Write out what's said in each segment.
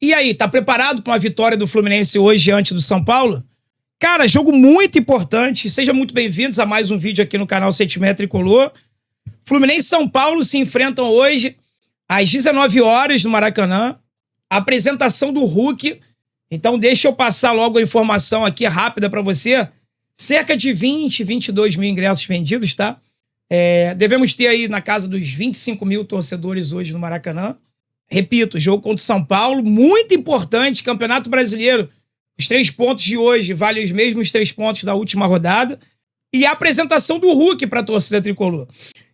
E aí, tá preparado para uma vitória do Fluminense hoje diante do São Paulo? Cara, jogo muito importante. Sejam muito bem-vindos a mais um vídeo aqui no canal Sentimento Tricolor. Fluminense e São Paulo se enfrentam hoje às 19 horas no Maracanã. A apresentação do Hulk. Então deixa eu passar logo a informação aqui rápida para você. Cerca de 22 mil ingressos vendidos, tá? Devemos ter aí na casa dos 25 mil torcedores hoje no Maracanã. Repito, jogo contra o São Paulo, muito importante, Campeonato Brasileiro. Os 3 pontos de hoje valem os mesmos 3 pontos da última rodada. E a apresentação do Hulk para a torcida tricolor.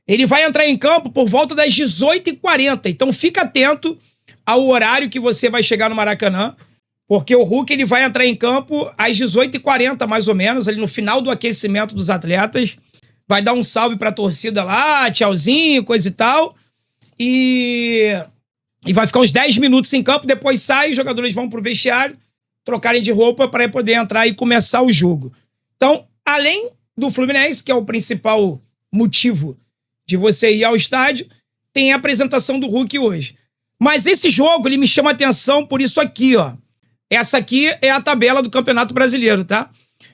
Ele vai entrar em campo por volta das 18h40. Então fica atento ao horário que você vai chegar no Maracanã, porque o Hulk ele vai entrar em campo às 18h40, mais ou menos, ali no final do aquecimento dos atletas. Vai dar um salve para a torcida lá, tchauzinho, coisa e tal. E vai ficar uns 10 minutos em campo, depois sai, os jogadores vão pro vestiário, trocarem de roupa para poder entrar e começar o jogo. Então, além do Fluminense, que é o principal motivo de você ir ao estádio, tem a apresentação do Hulk hoje. Mas esse jogo, ele me chama atenção por isso aqui, ó. Essa aqui é a tabela do Campeonato Brasileiro, tá?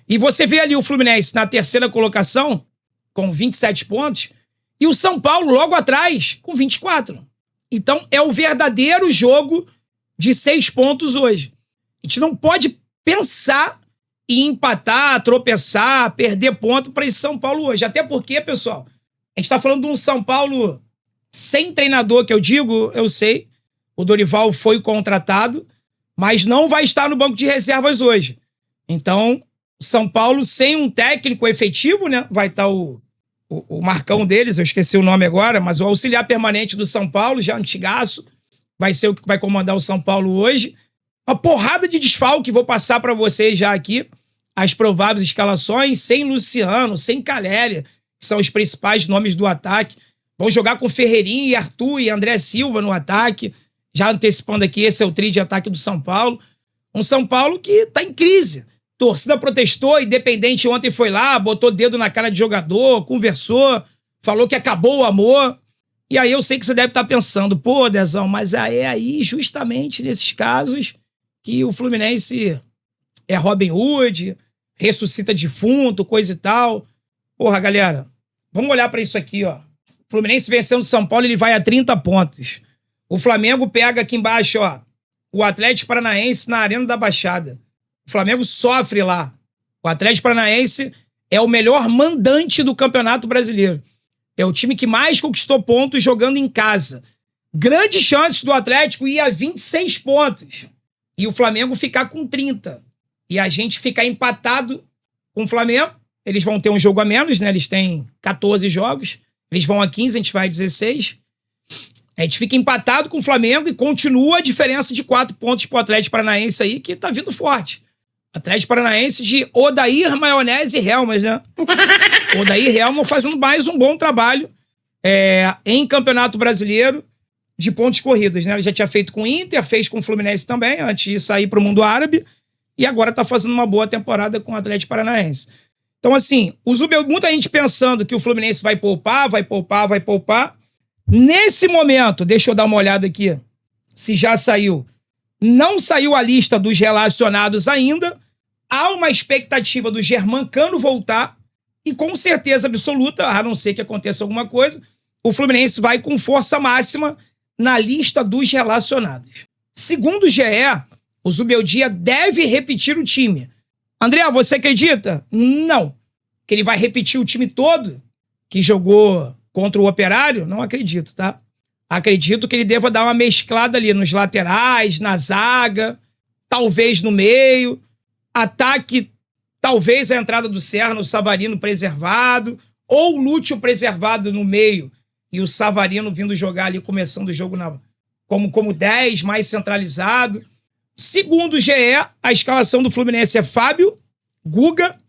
E você vê ali o Fluminense na terceira colocação, com 27 pontos, e o São Paulo logo atrás, com 24. Então, é o verdadeiro jogo de 6 pontos hoje. A gente não pode pensar em empatar, tropeçar, perder ponto para esse São Paulo hoje. Até porque, pessoal, a gente está falando de um São Paulo sem treinador, que eu digo, eu sei. O Dorival foi contratado, mas não vai estar no banco de reservas hoje. Então, o São Paulo sem um técnico efetivo, né? Vai estar o Marcão deles, eu esqueci o nome agora, mas o auxiliar permanente do São Paulo, já antigaço, vai ser o que vai comandar o São Paulo hoje. Uma porrada de desfalque, vou passar para vocês já aqui as prováveis escalações, sem Luciano, sem Caléria, que são os principais nomes do ataque. Vão jogar com Ferreirinha e Arthur e André Silva no ataque. Já antecipando aqui, esse é o trio de ataque do São Paulo. Um São Paulo que está em crise. Torcida protestou, Independente ontem foi lá, botou dedo na cara de jogador, conversou, falou que acabou o amor. E aí eu sei que você deve estar pensando, pô, Dezão, mas é aí justamente nesses casos que o Fluminense é Robin Hood, ressuscita defunto, coisa e tal. Porra, galera, vamos olhar para isso aqui, ó. O Fluminense vencendo o São Paulo, ele vai a 30 pontos. O Flamengo pega aqui embaixo, ó, o Atlético Paranaense na Arena da Baixada. O Flamengo sofre lá. O Atlético Paranaense é o melhor mandante do Campeonato Brasileiro. É o time que mais conquistou pontos jogando em casa. Grandes chances do Atlético ir a 26 pontos. E o Flamengo ficar com 30. E a gente ficar empatado com o Flamengo. Eles vão ter um jogo a menos, né? Eles têm 14 jogos. Eles vão a 15, a gente vai a 16. A gente fica empatado com o Flamengo e continua a diferença de 4 pontos pro Atlético Paranaense aí, que tá vindo forte. Atlético Paranaense de Odair, Maionese e Helmas, né? Odair e Helmas fazendo mais um bom trabalho em Campeonato Brasileiro de pontos corridos, né? Ele já tinha feito com o Inter, fez com o Fluminense também, antes de sair pro mundo árabe, e agora tá fazendo uma boa temporada com o Atlético Paranaense. Então, assim, muita gente pensando que o Fluminense vai poupar. Nesse momento, deixa eu dar uma olhada aqui, se já saiu. Não saiu a lista dos relacionados ainda. Há uma expectativa do Germancano voltar e com certeza absoluta, a não ser que aconteça alguma coisa, o Fluminense vai com força máxima na lista dos relacionados. Segundo o GE, o Zubeldia deve repetir o time. André, você acredita? Não. Que ele vai repetir o time todo que jogou contra o Operário? Não acredito, tá? Acredito que ele deva dar uma mesclada ali nos laterais, na zaga, talvez no meio. Ataque, talvez a entrada do Serra, o Savarino preservado, ou o Lúcio preservado no meio e o Savarino vindo jogar ali, começando o jogo como 10, mais centralizado. Segundo o GE, a escalação do Fluminense é Fábio, Guga.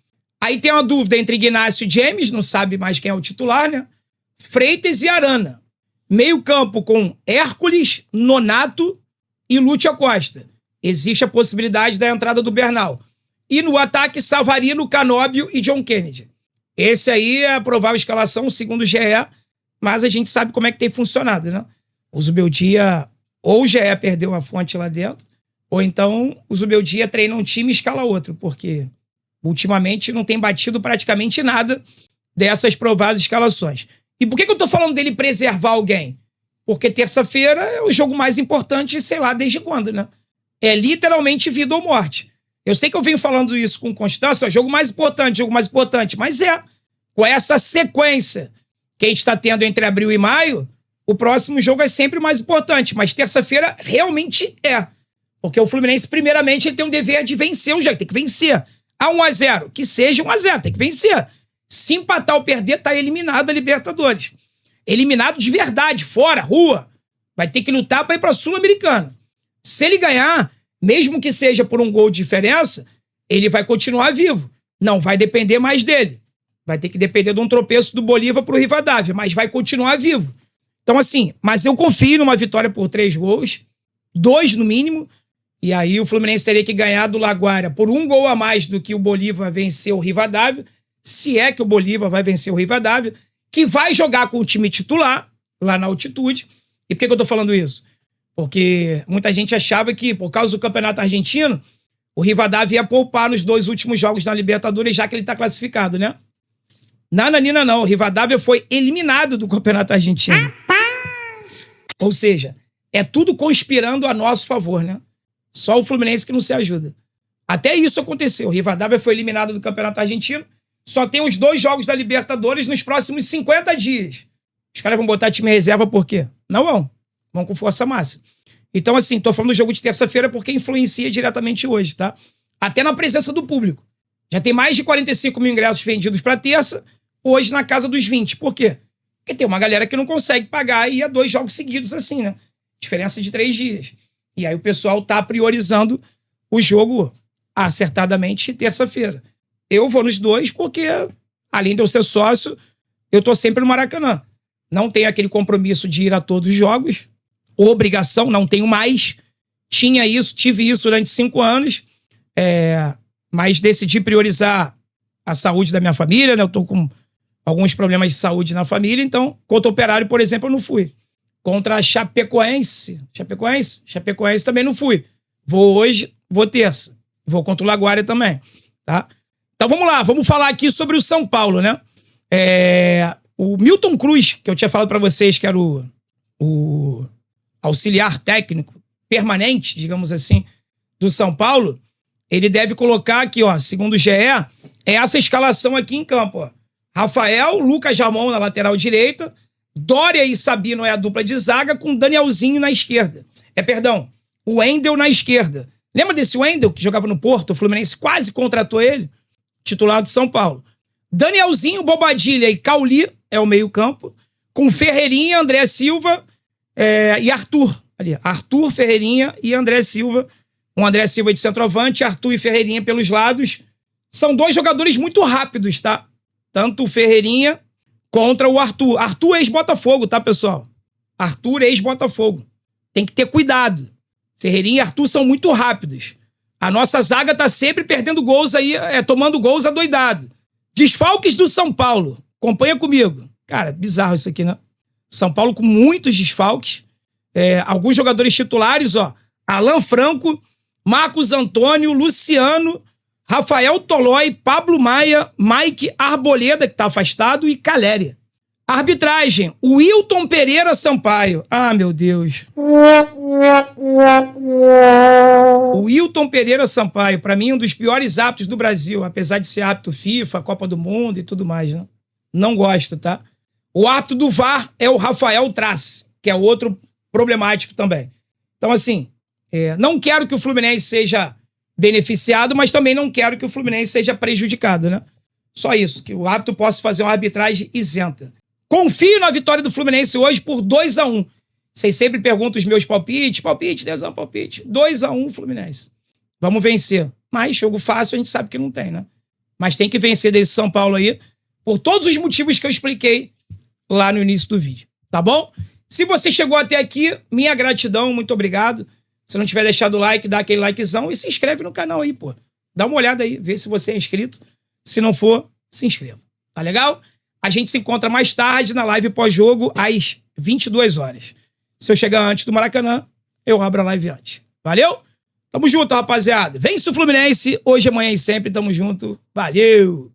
Aí tem uma dúvida entre Ignacio e James, não sabe mais quem é o titular, né? Freitas e Arana. Meio campo com Hércules, Nonato e Lúcio Costa. Existe a possibilidade da entrada do Bernal. E no ataque, Savarino, Canóbio e John Kennedy. Esse aí é a provável escalação, segundo o GE, mas a gente sabe como é que tem funcionado, né? O Zubeldia, ou o GE perdeu a fonte lá dentro, ou então o Zubeldia treina um time e escala outro, porque ultimamente não tem batido praticamente nada dessas provadas escalações. E por que eu tô falando dele preservar alguém? Porque terça-feira é o jogo mais importante, sei lá, desde quando, né? É literalmente vida ou morte. Eu sei que eu venho falando isso com constância, jogo mais importante, mas com essa sequência que a gente está tendo entre abril e maio, o próximo jogo é sempre o mais importante, mas terça-feira realmente é. Porque o Fluminense, primeiramente, ele tem um dever de vencer o jogo, tem que vencer. A 1-0, que seja 1-0, tem que vencer. Se empatar ou perder, tá eliminado a Libertadores. Eliminado de verdade, fora, rua. Vai ter que lutar para ir para a Sul-Americana. Se ele ganhar, mesmo que seja por um gol de diferença, ele vai continuar vivo. Não vai depender mais dele. Vai ter que depender de um tropeço do Bolívar pro Rivadavia, mas vai continuar vivo. Então, assim, mas eu confio numa vitória por 3 gols, 2 no mínimo, e aí o Fluminense teria que ganhar do Laguaira por 1 gol a mais do que o Bolívar venceu o Rivadavia, se é que o Bolívar vai vencer o Rivadavia, que vai jogar com o time titular, lá na altitude. E por que eu tô falando isso? Porque muita gente achava que, por causa do Campeonato Argentino, o Rivadavia ia poupar nos 2 últimos jogos na Libertadores, já que ele tá classificado, né? Nananina não, o Rivadavia foi eliminado do Campeonato Argentino. Ou seja, é tudo conspirando a nosso favor, né? Só o Fluminense que não se ajuda. Até isso aconteceu. O Rivadavia foi eliminado do Campeonato Argentino. Só tem os 2 jogos da Libertadores nos próximos 50 dias. Os caras vão botar time reserva por quê? Não vão. Vão com força máxima. Então, assim, tô falando do jogo de terça-feira porque influencia diretamente hoje, tá? Até na presença do público. Já tem mais de 45 mil ingressos vendidos para terça, hoje na casa dos 20. Por quê? Porque tem uma galera que não consegue pagar e ir a 2 jogos seguidos assim, né? Diferença de 3 dias. E aí o pessoal tá priorizando o jogo acertadamente terça-feira. Eu vou nos 2 porque, além de eu ser sócio, eu tô sempre no Maracanã. Não tenho aquele compromisso de ir a todos os jogos. Obrigação, não tenho mais. Tive isso durante 5 anos. Mas decidi priorizar a saúde da minha família, né? Eu tô com alguns problemas de saúde na família, então, contra o Operário, por exemplo, eu não fui. Contra a Chapecoense também não fui. Vou hoje, vou terça. Vou contra o Laguaira também, tá? Então vamos lá, vamos falar aqui sobre o São Paulo, né? O Milton Cruz, que eu tinha falado pra vocês que era o auxiliar técnico permanente, digamos assim, do São Paulo, ele deve colocar aqui, ó, segundo o GE, é essa escalação aqui em campo, ó. Rafael, Lucas Ramon na lateral direita, Dória e Sabino é a dupla de zaga, com Danielzinho na esquerda. O Wendel na esquerda. Lembra desse Wendel que jogava no Porto? O Fluminense quase contratou ele, titular do São Paulo. Danielzinho, Bobadilha e Cauli é o meio-campo, com Ferreirinha, André Silva e Arthur. Ali, Arthur, Ferreirinha e André Silva. Um André Silva de centroavante, Arthur e Ferreirinha pelos lados. São 2 jogadores muito rápidos, tá? Tanto o Ferreirinha contra o Arthur. Arthur ex-Botafogo, tá, pessoal? Arthur ex-Botafogo. Tem que ter cuidado. Ferreirinha e Arthur são muito rápidos. A nossa zaga tá sempre perdendo gols aí, tomando gols adoidado. Desfalques do São Paulo. Acompanha comigo. Cara, bizarro isso aqui, né? São Paulo com muitos desfalques. Alguns jogadores titulares, ó. Alan Franco, Marcos Antônio, Luciano, Rafael Tolói, Pablo Maia, Mike Arboleda, que tá afastado, e Caléria. Arbitragem, Wilton Pereira Sampaio. Ah, meu Deus. O Wilton Pereira Sampaio, pra mim, um dos piores árbitros do Brasil, apesar de ser árbitro FIFA, Copa do Mundo e tudo mais, né? Não gosto, tá? O árbitro do VAR é o Rafael Trace, que é outro problemático também. Então, assim, não quero que o Fluminense seja beneficiado, mas também não quero que o Fluminense seja prejudicado, né? Só isso, que o árbitro possa fazer uma arbitragem isenta. Confio na vitória do Fluminense hoje por 2-1. Vocês sempre perguntam os meus palpites, 2-1 Fluminense. Vamos vencer. Mas jogo fácil a gente sabe que não tem, né? Mas tem que vencer desse São Paulo aí, por todos os motivos que eu expliquei lá no início do vídeo, tá bom? Se você chegou até aqui, minha gratidão, muito obrigado. Se não tiver deixado o like, dá aquele likezão e se inscreve no canal aí, pô. Dá uma olhada aí, vê se você é inscrito. Se não for, se inscreva. Tá legal? A gente se encontra mais tarde na live pós-jogo, às 22 horas. Se eu chegar antes do Maracanã, eu abro a live antes. Valeu? Tamo junto, rapaziada. Vence o Fluminense hoje, amanhã e sempre. Tamo junto. Valeu!